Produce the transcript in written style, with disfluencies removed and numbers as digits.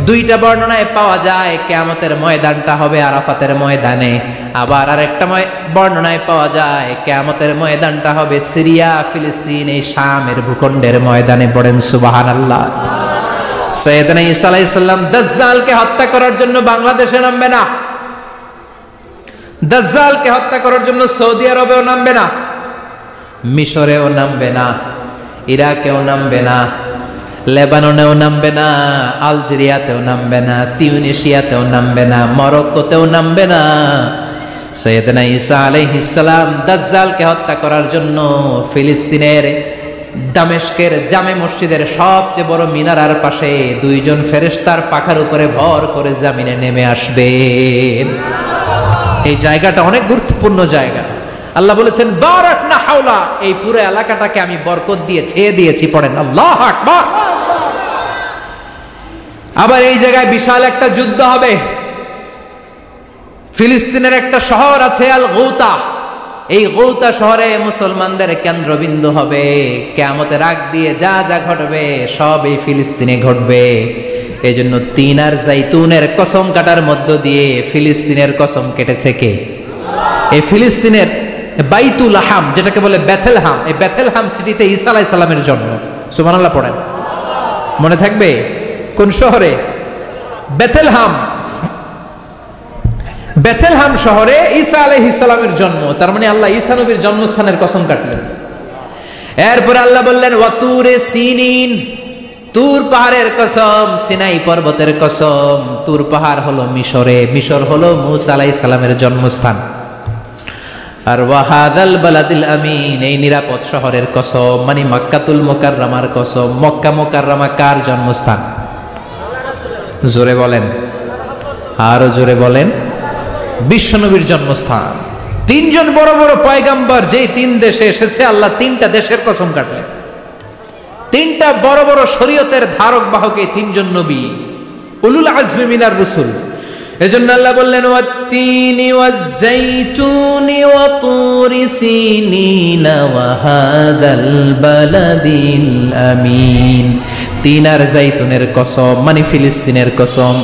দুইটা বর্ণনায় পাওয়া যায় কিয়ামতের ময়দানটা হবে আরাফাতের ময়দানে, আবার আরেকটা বর্ণনায় পাওয়া যায় কিয়ামতের ময়দানটা হবে সিরিয়া ফিলিস্তিন এই শামের ভূখণ্ডের ময়দানে। পড়েন সুবহানাল্লাহ। সাইয়েদনা ঈসা আলাইহিস সালাম দাজ্জালকে হত্যা করার জন্য বাংলাদেশে নামবে না, দাজ্জালকে হত্যা করার জন্য সৌদি আরবেও নামবে না, মিশরেও নামবে না, ইরাকেও নামবে না, লেবাননেও নামবে না, আলজেরিয়াতেও নামবে না, তিউনিসিয়াতেও নামবে না, মরক্কোতেও নামবে না। সাইয়েদনা ঈসা আলাইহিস সালাম দাজ্জালকে হত্যা করার জন্য ফিলিস্তিনের দামেস্কের জামে মসজিদের সবচেয়ে বড় মিনারার পাশে দুইজন ফেরেশতার পাখার উপরে ভর করে জমিনে নেমে আসবেন। এই জায়গাটা অনেক গুরুত্বপূর্ণ জায়গা। আল্লাহ বলেছেন বারাকনা হাওলা, এই পুরো এলাকাটাকে আমি বরকত দিয়ে ছেয়ে দিয়েছি। পড়েন আল্লাহু আকবার। আবার এই জায়গায় বিশাল একটা যুদ্ধ হবে। ফিলিস্তিনের একটা শহর আছে আল গৌতা, এই গৌতা শহরে মুসলমানদের কেন্দ্রবিন্দু হবে। কিয়ামতের আগ দিয়ে যা যা ঘটবে সব এই ফিলিস্তিনে ঘটবে। এই জন্য তিন আর জাইতুনের কসম কাটার মধ্য দিয়ে ফিলিস্তিনের কসম কেটেছে কে? এই ফিলিস্তিনের বাইতুল হাম, যেটাকে বলে বেথেলহাম, এই বেথেলহাম সিটিতে ঈসা আলাইহিস সালামের জন্ম। সুবহানাল্লাহ পড়েন। মনে থাকবে কোন শহরে? বেথেলহাম। বেথেলহাম শহরে ঈসা আলাইহিস সালামের জন্ম। তার মানে আল্লাহ ঈসা নবীর জন্মস্থানের কসম কাটলেন। এরপর আল্লাহ বললেন ওয়াতুরে সিনিন, তুর পাহাড়ের কসম, সিনাই পর্বতের কসম। তুর পাহাড় হলো মিশরে, মিশর হলো মূসা আলাইহিস সালামের জন্মস্থান। আর ওয়াহাদাল বালাদিল আমিন, এই নিরাপদ শহরের কসম, মানে মক্কাতুল মুকাররমার কসম। মক্কা মুকাররমা কার জন্মস্থান? জোরে বলেন, আরো জোরে বলেন। বিশ্বনবীর জন্মস্থান। তিনজন বড় বড় পয়গাম্বর যেই তিন দেশে এসেছে, আল্লাহ তিনটা দেশের কসম কাটলেন। তিনটা বড় বড় শরীয়তের ধারক বাহক এই তিনজন নবী, উলুল আজমি মিনার রাসূল। এজন্য আল্লাহ বললেন ওয়াত্তিনি ওয়াজ-যাইতুনি ওয়া তুরি সিনিনা ওয়া হাযাল বালাদিল আমিন। তিন আর জাইতুনের কসম, মানে ফিলিস্তিনের কসম।